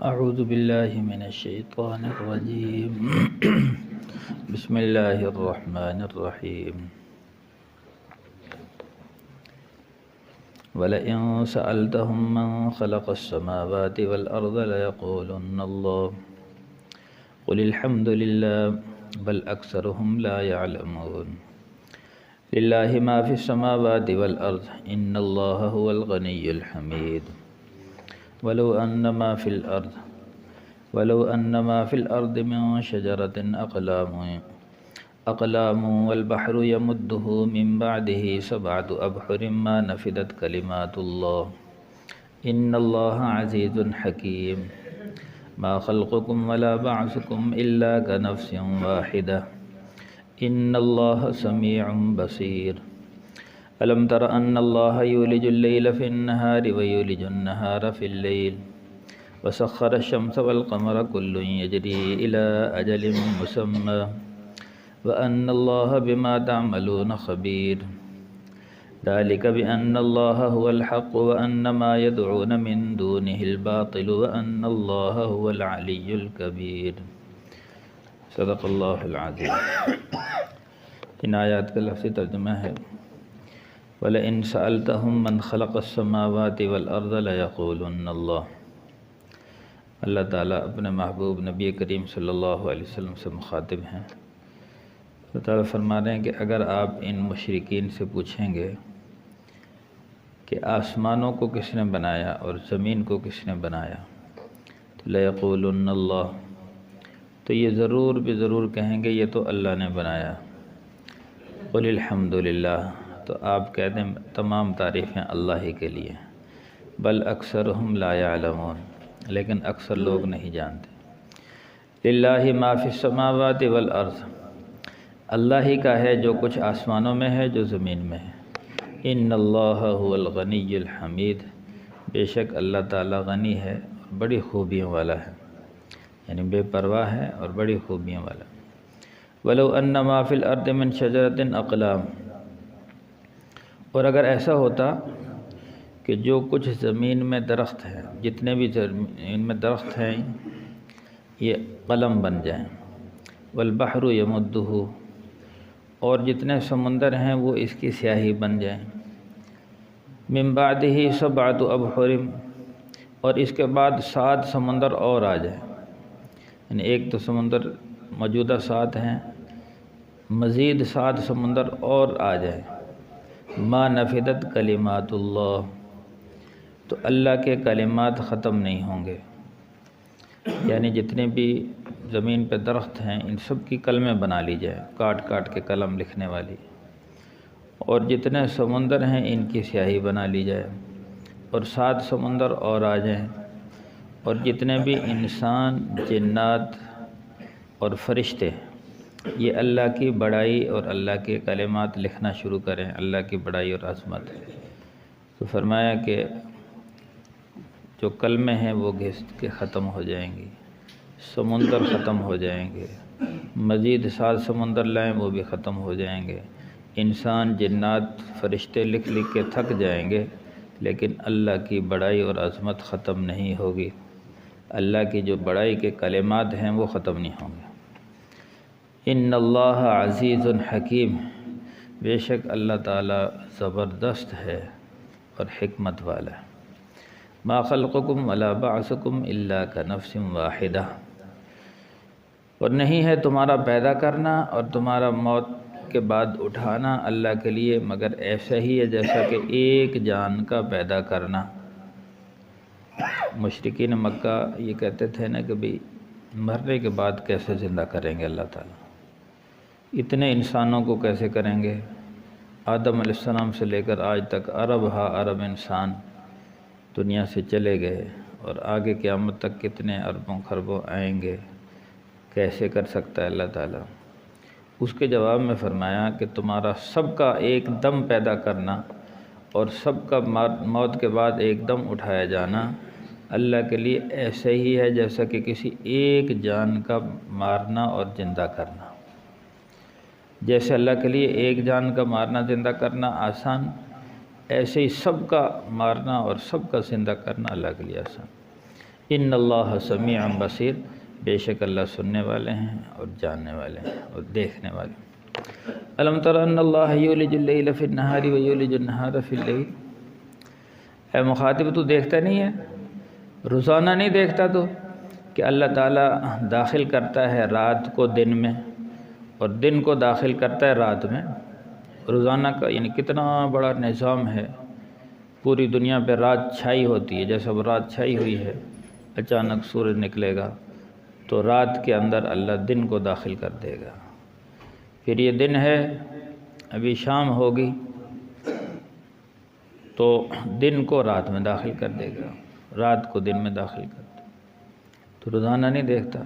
اعوذ باللہ من الشیطان الرجیم بسم اللہ الرحمن الرحیم وَلَئِن سَأَلْتَهُم مَّن خَلَقَ السَّمَاوَاتِ وَالْأَرْضَ لَيَقُولُنَّ اللَّهُ قُلِ الْحَمْدُ لِلَّهِ بَلْ أَكْثَرُهُمْ لَا يَعْلَمُونَ لِلَّهِ مَا فِي السَّمَاوَاتِ وَالْأَرْضِ إِنَّ اللَّهَ هُوَ الْغَنِيُّ الْحَمِيدُ ولو أن ما في الأرض من شجرة أقلام والبحر يمده من بعده 7 أبحر ما نفدت كلمات الله إن الله عزيز حكيم ما خلقكم ولا بعثكم إلا كنفس واحدة إن الله سميع بصير ألم تر أن الله يولج الليل في النهار ويولج النهار في الليل وسخر الشمس والقمر كل يجري إلى أجل مسمى وأن الله بما تعملون خبير ذلك بأن الله هو الحق وأن ما يدعون من دونه الباطل وأن الله هو العلي الكبير صدق اللہ العظیم۔ ان آیات کا لفظی ترجمہ ہے وَلَئِن سَأَلْتَهُم مَّن خَلَقَ السَّمَاوَاتِ وَالْأَرْضَ لَيَقُولُنَّ اللَّهُ۔ اللہ تعالیٰ اپنے محبوب نبی کریم صلی اللہ علیہ وسلم سے مخاطب ہیں۔ اللہ تعالیٰ فرما رہے ہیں کہ اگر آپ ان مشرکین سے پوچھیں گے کہ آسمانوں کو کس نے بنایا اور زمین کو کس نے بنایا تو لَيَقُولُنَّ اللَّهُ، تو یہ ضرور ضرور کہیں گے یہ تو اللہ نے بنایا۔ قُلِ الْحَمْدُ لِلَّهِ، تو آپ کہہ دیں تمام تعریفیں اللہ ہی کے لیے۔ بل اکثرہم لا یعلمون، لیکن اکثر لوگ نہیں جانتے۔ للہ ما فی السماوات والارض، اللہ ہی کا ہے جو کچھ آسمانوں میں ہے جو زمین میں ہے۔ ان اللہ هو الغنی الحمید، بے شک اللہ تعالیٰ غنی ہے اور بڑی خوبیوں والا ہے، یعنی بے پرواہ ہے اور بڑی خوبیوں والا۔ ولو ان ما فی الارض من شجرۃ اقلام، اور اگر ایسا ہوتا کہ جو کچھ زمین میں درخت ہیں، جتنے بھی زمین میں درخت ہیں یہ قلم بن جائیں، والبحر یمدہ، اور جتنے سمندر ہیں وہ اس کی سیاہی بن جائیں، من بعدہ 7 ابحر، اور اس کے بعد 7 سمندر اور آ جائیں، یعنی ایک تو سمندر موجودہ 7 ہیں، مزید 7 سمندر اور آ جائیں، ما نفدت کلمات اللہ، تو اللہ کے کلمات ختم نہیں ہوں گے، یعنی جتنے بھی زمین پہ درخت ہیں ان سب کی کلمیں بنا لی جائیں، کاٹ کاٹ کے قلم لکھنے والی، اور جتنے سمندر ہیں ان کی سیاہی بنا لی جائے، اور 7 سمندر اور آ جائیں، اور جتنے بھی انسان، جنات اور فرشتے یہ اللہ کی بڑائی اور اللہ کے کلمات لکھنا شروع کریں، اللہ کی بڑائی اور عظمت۔ تو فرمایا کہ جو کلمیں ہیں وہ گھس کے ختم ہو جائیں گی، سمندر ختم ہو جائیں گے، مزید 7 سمندر لائیں وہ بھی ختم ہو جائیں گے، انسان، جنات، فرشتے لکھ کے تھک جائیں گے، لیکن اللہ کی بڑائی اور عظمت ختم نہیں ہوگی، اللہ کی جو بڑائی کے کلمات ہیں وہ ختم نہیں ہوں گے۔ ان اللہ عزیز حکیم، بے شک اللہ تعالیٰ زبردست ہے اور حکمت والا ہے۔ ما خلقکم ولا بعثکم الا کنفس واحدہ، اور نہیں ہے تمہارا پیدا کرنا اور تمہارا موت کے بعد اٹھانا اللہ کے لیے مگر ایسا ہی ہے جیسا کہ ایک جان کا پیدا کرنا۔ مشرکین مکہ یہ کہتے تھے نا کہ بھئی مرنے کے بعد کیسے زندہ کریں گے اللہ تعالیٰ، اتنے انسانوں کو کیسے کریں گے؟ آدم علیہ السلام سے لے کر آج تک ارب انسان دنیا سے چلے گئے، اور آگے قیامت تک کتنے اربوں خربوں آئیں گے، کیسے کر سکتا ہے اللہ تعالیٰ؟ اس کے جواب میں فرمایا کہ تمہارا سب کا ایک دم پیدا کرنا اور سب کا موت کے بعد ایک دم اٹھایا جانا اللہ کے لیے ایسے ہی ہے جیسا کہ کسی ایک جان کا مارنا اور زندہ کرنا۔ جیسے اللہ کے لیے ایک جان کا مارنا زندہ کرنا آسان، ایسے ہی سب کا مارنا اور سب کا زندہ کرنا اللہ کے لیے آسان۔ ان اللہ سمیع بصیر، بے شک اللہ سننے والے ہیں اور جاننے والے ہیں اور دیکھنے والے ہیں۔ الم تر ان اللہ یولج اللیل فی النہار ویولج النہار فی اللیل، اے مخاطب تو دیکھتا نہیں ہے، روزانہ نہیں دیکھتا تو کہ اللہ تعالیٰ داخل کرتا ہے رات کو دن میں اور دن کو داخل کرتا ہے رات میں، روزانہ کا یعنی کتنا بڑا نظام ہے۔ پوری دنیا پہ رات چھائی ہوتی ہے، جیسے اب رات چھائی ہوئی ہے، اچانک سورج نکلے گا تو رات کے اندر اللہ دن کو داخل کر دے گا، پھر یہ دن ہے، ابھی شام ہوگی تو دن کو رات میں داخل کر دے گا، رات کو دن میں داخل کر دے گا۔ تو روزانہ نہیں دیکھتا،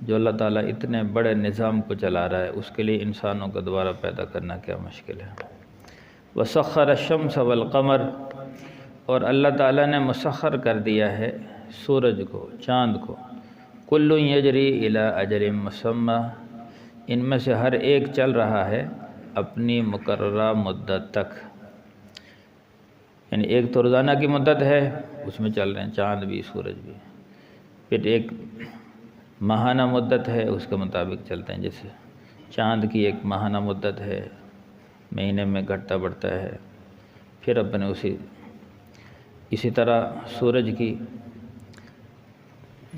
جو اللہ تعالیٰ اتنے بڑے نظام کو چلا رہا ہے اس کے لیے انسانوں کو دوبارہ پیدا کرنا کیا مشکل ہے۔ وَسَخَّرَ الشَّمْسَ وَالْقَمَرَ، اور اللہ تعالیٰ نے مسخر کر دیا ہے سورج کو، چاند کو، کل یجری الی اجل مسمی، ان میں سے ہر ایک چل رہا ہے اپنی مقررہ مدت تک، یعنی ایک تو روزانہ کی مدت ہے اس میں چل رہے ہیں چاند بھی سورج بھی، پھر ایک ماہانہ مدت ہے اس کے مطابق چلتے ہیں، جیسے چاند کی ایک ماہانہ مدت ہے، مہینے میں گھٹتا بڑھتا ہے، پھر اپنے اسی طرح سورج کی،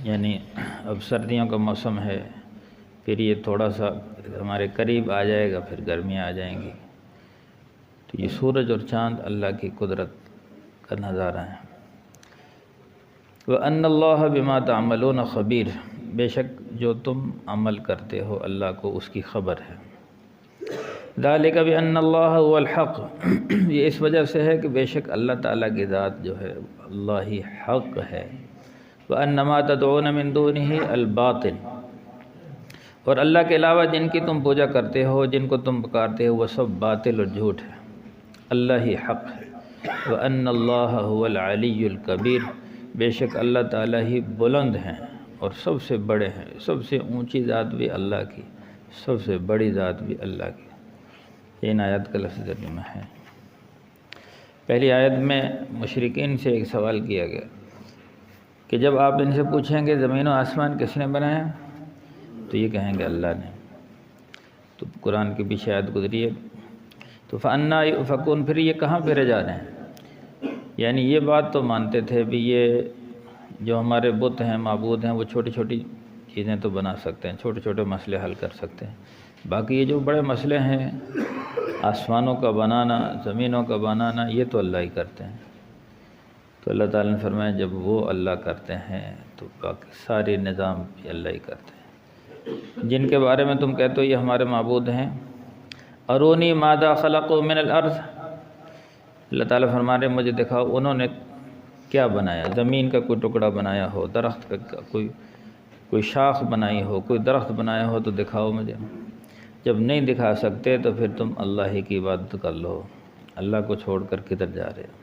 یعنی اب سردیوں کا موسم ہے، پھر یہ تھوڑا سا ہمارے قریب آ جائے گا، پھر گرمیاں آ جائیں گی، تو یہ سورج اور چاند اللہ کی قدرت کا نظارہ ہے۔ وَأَنَّ اللَّهَ بِمَا تَعْمَلُونَ خَبِيرٌ، بے شک جو تم عمل کرتے ہو اللہ کو اس کی خبر ہے۔ ذَلِكَ بِأَنَّ اللَّهَ هُوَ الْحَقُّ، یہ اس وجہ سے ہے کہ بے شک اللہ تعالیٰ کی ذات جو ہے اللہ ہی حق ہے۔ وَأَنَّ مَا تَدْعُونَ مِن دُونِهِ الْبَاطِلُ، اور اللہ کے علاوہ جن کی تم پوجا کرتے ہو، جن کو تم پکارتے ہو، وہ سب باطل اور جھوٹ ہے، اللہ ہی حق ہے۔ وَأَنَّ اللَّهَ هُوَ الْعَلِيُّ الْكَبِيرُ، بے شک اللہ تعالیٰ ہی بلند ہیں اور سب سے بڑے ہیں، سب سے اونچی ذات بھی اللہ کی، سب سے بڑی ذات بھی اللہ کی۔ ان آیات کا لفظ ترجمہ ہے۔ پہلی آیت میں مشرکین سے ایک سوال کیا گیا کہ جب آپ ان سے پوچھیں گے زمین و آسمان کس نے بنایا تو یہ کہیں گے اللہ نے، تو قرآن کی پیچھے آیت گزری ہے، تو فَأَنَّىٰ يُؤْفَكُونَ، پھر یہ کہاں پھیرے جا رہے ہیں، یعنی یہ بات تو مانتے تھے بھی یہ جو ہمارے بت ہیں معبود ہیں وہ چھوٹی چھوٹی چیزیں تو بنا سکتے ہیں، چھوٹے چھوٹے مسئلے حل کر سکتے ہیں، باقی یہ جو بڑے مسئلے ہیں آسمانوں کا بنانا، زمینوں کا بنانا، یہ تو اللہ ہی کرتے ہیں۔ تو اللہ تعالیٰ نے فرمایا جب وہ اللہ کرتے ہیں تو باقی سارے نظام بھی اللہ ہی کرتے ہیں۔ جن کے بارے میں تم کہتے ہو یہ ہمارے معبود ہیں، ارونی ماذا خلقوا من الارض، اللہ تعالیٰ فرما رہے مجھے دکھاؤ انہوں نے کیا بنایا، زمین کا کوئی ٹکڑا بنایا ہو، درخت کا کوئی شاخ بنائی ہو، کوئی درخت بنایا ہو تو دکھاؤ مجھے۔ جب نہیں دکھا سکتے تو پھر تم اللہ ہی کی عبادت کر لو، اللہ کو چھوڑ کر کدھر جا رہے ہو۔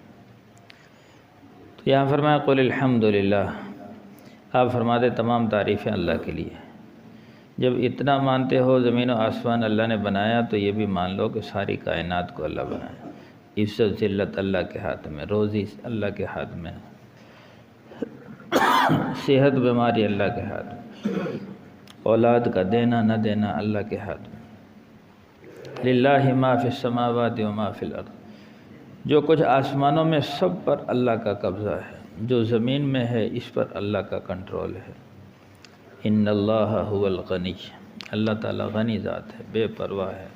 تو یہاں فرمایا قل الحمدللہ، آپ فرما دے تمام تعریفیں اللہ کے لیے۔ جب اتنا مانتے ہو زمین و آسمان اللہ نے بنایا تو یہ بھی مان لو کہ ساری کائنات کو اللہ بنایا، عزت ذلت اللہ کے ہاتھ میں، روزی اللہ کے ہاتھ میں، صحت بیماری اللہ کے ہاتھ میں، اولاد کا دینا نہ دینا اللہ کے ہاتھ میں۔ للہ ما فی السماوات و ما فی الارض، جو کچھ آسمانوں میں سب پر اللہ کا قبضہ ہے، جو زمین میں ہے اس پر اللہ کا کنٹرول ہے۔ ان اللہ هو الغنی، اللہ تعالیٰ غنی ذات ہے، بے پرواہ ہے۔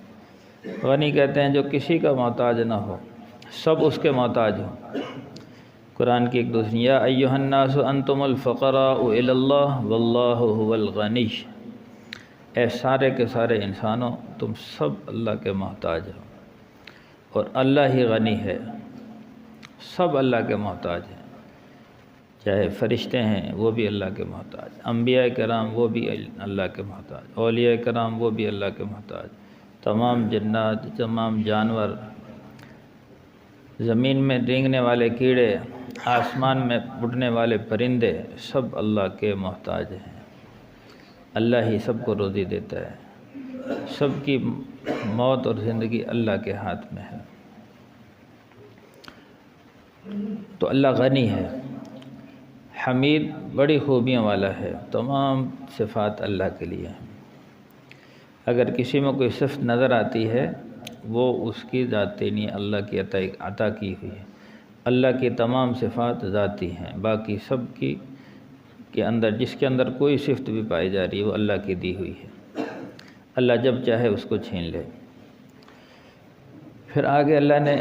غنی کہتے ہیں جو کسی کا محتاج نہ ہو، سب اس کے محتاج ہوں۔ قرآن کی ایک دوسری یا ایھا الناس انتم الفقراء الی اللہ واللہ هو الغنی، اے سارے کے سارے انسانوں تم سب اللہ کے محتاج ہو اور اللہ ہی غنی ہے، سب اللہ کے محتاج ہیں، چاہے فرشتے ہیں وہ بھی اللہ کے محتاج، انبیاء کرام وہ بھی اللہ کے محتاج، اولیاء کرام وہ بھی اللہ کے محتاج، تمام جنات، تمام جانور، زمین میں رینگنے والے کیڑے، آسمان میں اڑنے والے پرندے، سب اللہ کے محتاج ہیں۔ اللہ ہی سب کو روزی دیتا ہے، سب کی موت اور زندگی اللہ کے ہاتھ میں ہے۔ تو اللہ غنی ہے، حمید بڑی خوبیوں والا ہے، تمام صفات اللہ کے لیے ہیں۔ اگر کسی میں کوئی صفت نظر آتی ہے وہ اس کی ذاتی نہیں، اللہ کی عطا کی ہوئی ہے۔ اللہ کی تمام صفات ذاتی ہیں، باقی سب کی کے اندر جس کے اندر کوئی صفت بھی پائی جا رہی ہے وہ اللہ کی دی ہوئی ہے، اللہ جب چاہے اس کو چھین لے۔ پھر آگے اللہ نے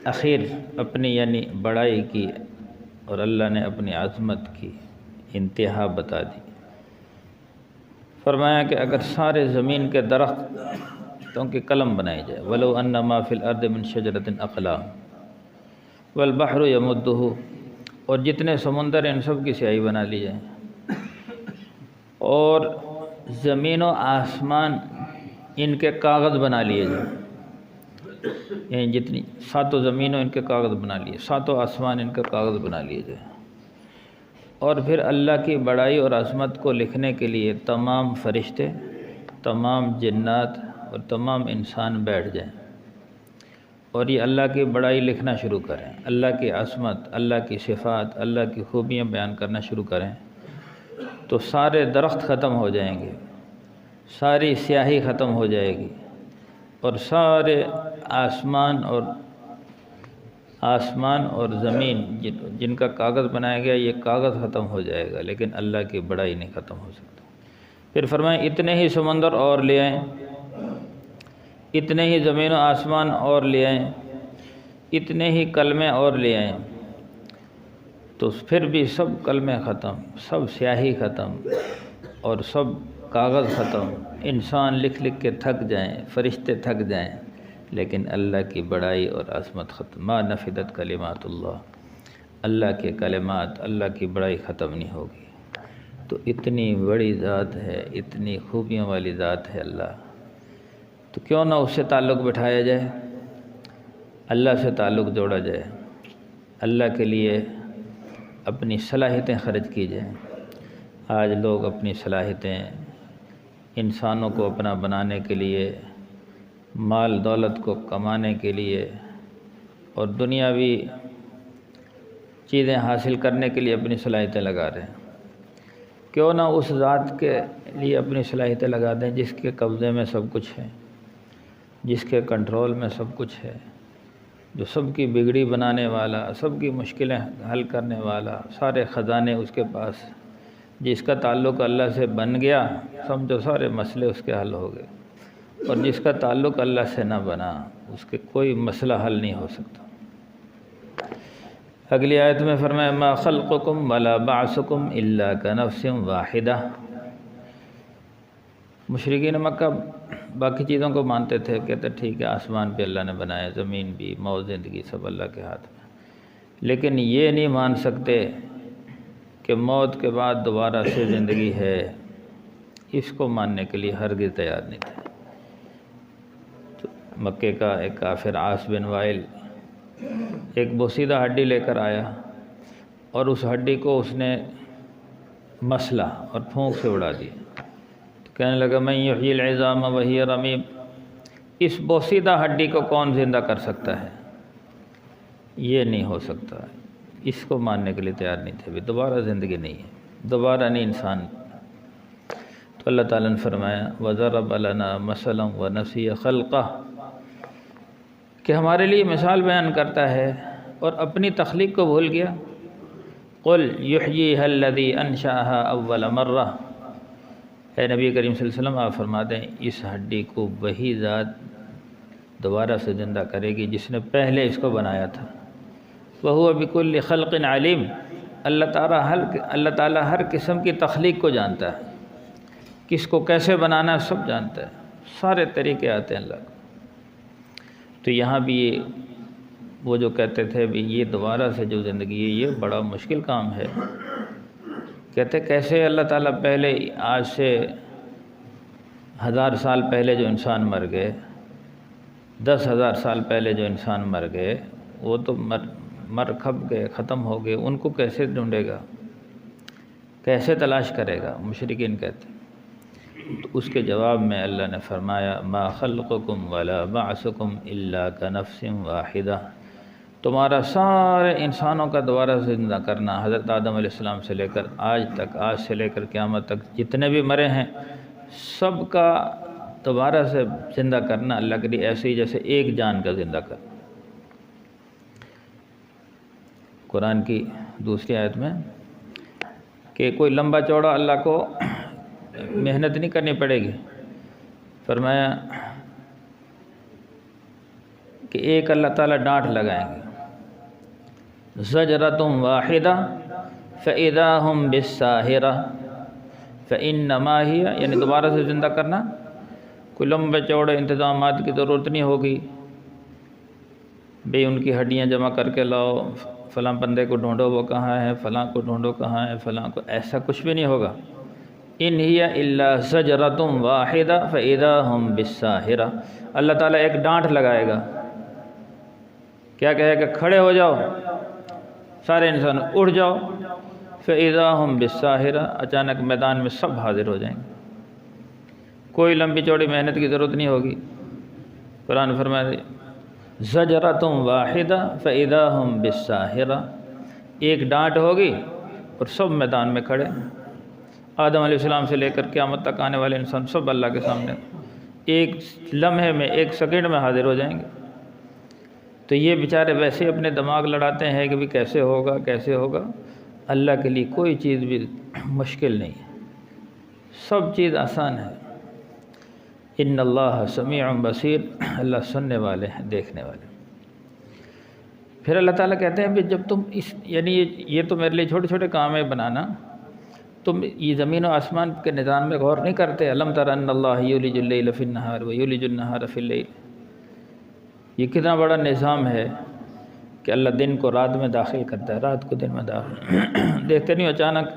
اخیر اپنی یعنی بڑائی کی اور اللہ نے اپنی عظمت کی انتہا بتا دی۔ فرمایا کہ اگر سارے زمین کے درختوں کے قلم بنائے جائے، وَلَوْ أَنَّ مَا فِي الْأَرْضِ مِنْ شَجَرَةٍ أَقْلَامٌ وَالْبَحْرُ يَمُدُّهُ، اور جتنے سمندر ان سب کی سیاہی بنا لی جائے، اور زمین و آسمان ان کے کاغذ بنا لیے جائیں، یعنی جتنی ساتوں زمینوں ان کے کاغذ بنا لیے، ساتوں آسمان ان کے کاغذ بنا لیے جائیں، اور پھر اللہ کی بڑائی اور عظمت کو لکھنے کے لیے تمام فرشتے، تمام جنات اور تمام انسان بیٹھ جائیں اور یہ اللہ کی بڑائی لکھنا شروع کریں، اللہ کی عظمت، اللہ کی صفات، اللہ کی خوبیاں بیان کرنا شروع کریں، تو سارے درخت ختم ہو جائیں گے، ساری سیاہی ختم ہو جائے گی، اور سارے آسمان اور زمین جن کا کاغذ بنایا گیا یہ کاغذ ختم ہو جائے گا، لیکن اللہ کی بڑائی نہیں ختم ہو سکتی۔ پھر فرمائیں اتنے ہی سمندر اور لے آئیں، اتنے ہی زمین و آسمان اور لے آئیں، اتنے ہی کلمے اور لے آئیں، تو پھر بھی سب کلمے ختم، سب سیاہی ختم اور سب کاغذ ختم، انسان لکھ لکھ کے تھک جائیں، فرشتے تھک جائیں، لیکن اللہ کی بڑائی اور عظمت ختم، ما نفدت کلمات اللہ، اللہ کے کلمات، اللہ کی بڑائی ختم نہیں ہوگی۔ تو اتنی بڑی ذات ہے، اتنی خوبیوں والی ذات ہے اللہ، تو کیوں نہ اس سے تعلق بٹھایا جائے، اللہ سے تعلق جوڑا جائے، اللہ کے لیے اپنی صلاحیتیں خرچ کی جائیں۔ آج لوگ اپنی صلاحیتیں انسانوں کو اپنا بنانے کے لیے، مال دولت کو کمانے کے لیے اور دنیاوی چیزیں حاصل کرنے کے لیے اپنی صلاحیتیں لگا رہے ہیں۔ کیوں نہ اس ذات کے لیے اپنی صلاحیتیں لگا دیں جس کے قبضے میں سب کچھ ہے، جس کے کنٹرول میں سب کچھ ہے، جو سب کی بگڑی بنانے والا، سب کی مشکلیں حل کرنے والا، سارے خزانے اس کے پاس، جس کا تعلق اللہ سے بن گیا سمجھو سارے مسئلے اس کے حل ہو گئے، اور جس کا تعلق اللہ سے نہ بنا اس کے کوئی مسئلہ حل نہیں ہو سکتا۔ اگلی آیت میں فرمایا ما خلقکم ولا بعثکم الا کنفس واحدہ۔ مشرکین مکہ باقی چیزوں کو مانتے تھے، کہتے ٹھیک ہے آسمان بھی اللہ نے بنایا، زمین بھی، موت زندگی سب اللہ کے ہاتھ میں، لیکن یہ نہیں مان سکتے کہ موت کے بعد دوبارہ سے زندگی ہے، اس کو ماننے کے لیے ہرگز تیار نہیں تھے۔ مکے کا ایک کافر عاص بن وائل ایک بوسیدہ ہڈی لے کر آیا اور اس ہڈی کو اس نے مسلا اور پھونک سے اڑا دیا، تو کہنے لگا من یحیی العظام وہی رمیم، اس بوسیدہ ہڈی کو کون زندہ کر سکتا ہے؟ یہ نہیں ہو سکتا، اس کو ماننے کے لیے تیار نہیں تھے، دوبارہ زندگی نہیں ہے، دوبارہ نہیں انسان۔ تو اللہ تعالیٰ نے فرمایا وَضَرَبَ لَنَا مَثَلًا وَنَسِيَ خَلْقَهُ، کہ ہمارے لیے مثال بیان کرتا ہے اور اپنی تخلیق کو بھول گیا۔ قُلْ يُحْيِيهَا الَّذِي أَنشَأَهَا أَوَّلَ مَرَّةٍ، اے نبی کریم صلی اللہ علیہ وسلم آپ فرما دیں اس ہڈی کو وہی ذات دوبارہ سے زندہ کرے گی جس نے پہلے اس کو بنایا تھا۔ وَهُوَ بِكُلِّ خَلْقٍ عَلِيمٌ، اللہ تعالیٰ ہر قسم کی تخلیق کو جانتا ہے، کس کو کیسے بنانا ہے سب جانتا ہے، سارے طریقے آتے ہیں اللہ کو۔ تو یہاں بھی وہ جو کہتے تھے بھی یہ دوبارہ سے جو زندگی ہے یہ بڑا مشکل کام ہے، کہتے کیسے اللہ تعالیٰ پہلے آج سے 1000 سال پہلے جو انسان مر گئے، 10,000 سال پہلے جو انسان مر گئے وہ تو مر کھپ گئے، ختم ہو گئے، ان کو کیسے ڈھونڈے گا، کیسے تلاش کرے گا؟ مشرکین کہتے ہیں۔ تو اس کے جواب میں اللہ نے فرمایا ما خلقکم ولا بعثکم الا کنفس واحدہ، تمہارا سارے انسانوں کا دوبارہ سے زندہ کرنا، حضرت آدم علیہ السلام سے لے کر آج تک، آج سے لے کر قیامت تک جتنے بھی مرے ہیں سب کا دوبارہ سے زندہ کرنا اللہ کے لیے ایسے ہی جیسے ایک جان کا زندہ کرنا۔ قرآن کی دوسری آیت میں کہ کوئی لمبا چوڑا اللہ کو محنت نہیں کرنی پڑے گی، فرمایا کہ ایک اللہ تعالیٰ ڈانٹ لگائیں گے، زجرۃ واحدہ فاذا هم بالساہرہ فانما ہی، یعنی دوبارہ سے زندہ کرنا کوئی لمبے چوڑے انتظامات کی ضرورت نہیں ہوگی، بھئی ان کی ہڈیاں جمع کر کے لاؤ، فلاں بندے کو ڈھونڈو وہ کہاں ہے، فلاں کو ڈھونڈو کہاں ہے، فلاں کو، ایسا کچھ بھی نہیں ہوگا۔ ان ہی الا زجرۃ واحدہ فاذا هم بالساہرہ، اللہ تعالیٰ ایک ڈانٹ لگائے گا، کیا کہے گا؟ کھڑے ہو جاؤ سارے انسان، اٹھ جاؤ، فاذا هم بالساہرہ، اچانک میدان میں سب حاضر ہو جائیں گے، کوئی لمبی چوڑی محنت کی ضرورت نہیں ہوگی۔ قرآن فرمایا زجرۃ واحدہ فاذا هم بالساہرہ، ایک ڈانٹ ہوگی اور سب میدان میں کھڑے، آدم علیہ السلام سے لے کر قیامت تک آنے والے انسان سب اللہ کے سامنے ایک لمحے میں، ایک سیکنڈ میں حاضر ہو جائیں گے۔ تو یہ بیچارے ویسے اپنے دماغ لڑاتے ہیں کہ بھی کیسے ہوگا کیسے ہوگا، اللہ کے لیے کوئی چیز بھی مشکل نہیں ہے، سب چیز آسان ہے۔ ان اللہ سمیع بصیر، اللہ سننے والے ہیں، دیکھنے والے۔ پھر اللہ تعالیٰ کہتے ہیں کہ جب تم یعنی یہ تو میرے لیے چھوٹے چھوٹے کام ہے بنانا، تم یہ زمین و آسمان کے نظام میں غور نہیں کرتے؟ الم تر ان اللہ یولج اللیل فی النہار ویولج النہار فی اللیل، یہ کتنا بڑا نظام ہے کہ اللہ دن کو رات میں داخل کرتا ہے، رات کو دن میں داخل، دیکھتے نہیں اچانک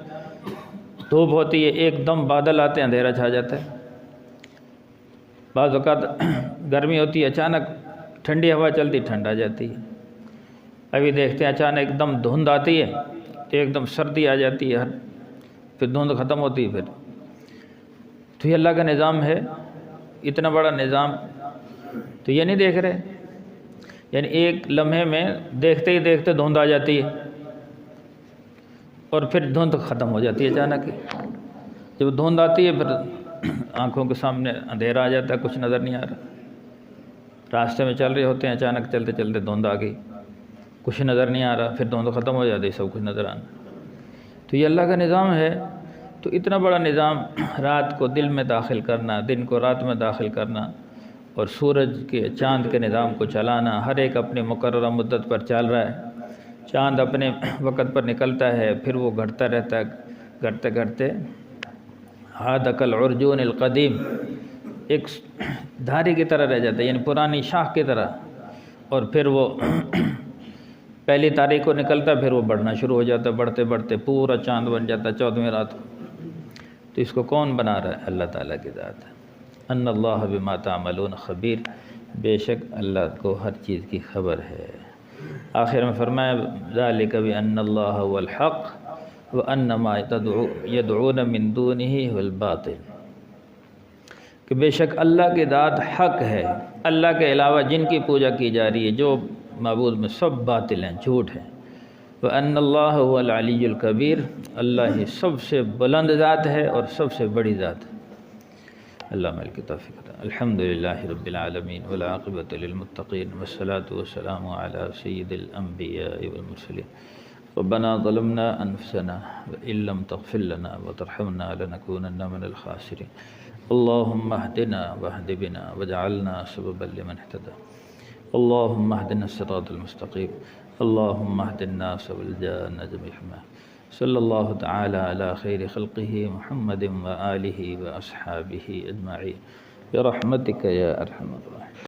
دھوپ ہوتی ہے، ایک دم بادل آتے ہیں، اندھیرا چھا جاتا ہے، بعض اوقات گرمی ہوتی ہے اچانک ٹھنڈی ہوا چلتی ٹھنڈ آ جاتی ہے، ابھی دیکھتے ہیں اچانک ایک دم دھند آتی ہے تو ایک دم سردی آ جاتی ہے، پھر دھند ختم ہوتی ہے، پھر تو یہ اللہ کا نظام ہے، اتنا بڑا نظام، تو یہ نہیں دیکھ رہے؟ یعنی ایک لمحے میں دیکھتے ہی دیکھتے دھند آ جاتی ہے اور پھر دھند ختم ہو جاتی ہے اچانک، جب دھند آتی ہے پھر آنکھوں کے سامنے اندھیرا آ جاتا ہے، کچھ نظر نہیں آ رہا، راستے میں چل رہے ہوتے ہیں اچانک چلتے چلتے دھند آ گئی، کچھ نظر نہیں آ رہا، پھر دھند ختم ہو جاتی ہے، سب کچھ نظر آنا۔ تو یہ اللہ کا نظام ہے، تو اتنا بڑا نظام، رات کو دل میں داخل کرنا، دن کو رات میں داخل کرنا، اور سورج کے چاند کے نظام کو چلانا، ہر ایک اپنی مقررہ مدت پر چل رہا ہے، چاند اپنے وقت پر نکلتا ہے، پھر وہ گھٹتا رہتا ہے، گھٹتے گھٹتے حادق العرجون القدیم، ایک دھاری کی طرح رہ جاتا ہے، یعنی پرانی شاخ کی طرح، اور پھر وہ پہلی تاریخ کو نکلتا ہے، پھر وہ بڑھنا شروع ہو جاتا ہے، بڑھتے بڑھتے پورا چاند بن جاتا ہے 14ویں رات کو۔ تو اس کو کون بنا رہا ہے؟ اللہ تعالیٰ کی ذات ہے۔ ان اللہ بما تعملون خبیر، بے شک اللہ کو ہر چیز کی خبر ہے۔ آخر میں فرمایا ذالک بان اللہ هو الحق وان ما يدعون من دونه هو الباطل، کہ بے شک اللہ کی ذات حق ہے، اللہ کے علاوہ جن کی پوجا کی جا رہی ہے، جو معبود میں، سب باطل ہیں، جھوٹ ہیں۔ وَأَنَّ اللَّهَ هُوَ الْعَلِيُّ الْكَبِيرُ، اللہ ہی سب سے بلند ذات ہے اور سب سے بڑی ذات ہے۔ اللہ مل کی توفیق عطا۔ الحمدللہ رب العالمین والعاقبۃ للمتقین والصلاة والسلام علی سید الانبیاء والمرسلین۔ ربنا ظلمنا انفسنا وإن لم تغفر لنا وترحمنا لنكونن من الخاسرین۔ اللهم اهدنا واهد بنا واجعلنا سببا لمن اهتدى۔ اللهم اهدنا الصراط المستقيم، اللهم اهد الناس والجان جميعا۔ صلی اللہ تعالی علی خیر خلقہ محمد وآلہ واصحابہ اجمعین برحمتک یا ارحم الراحمین۔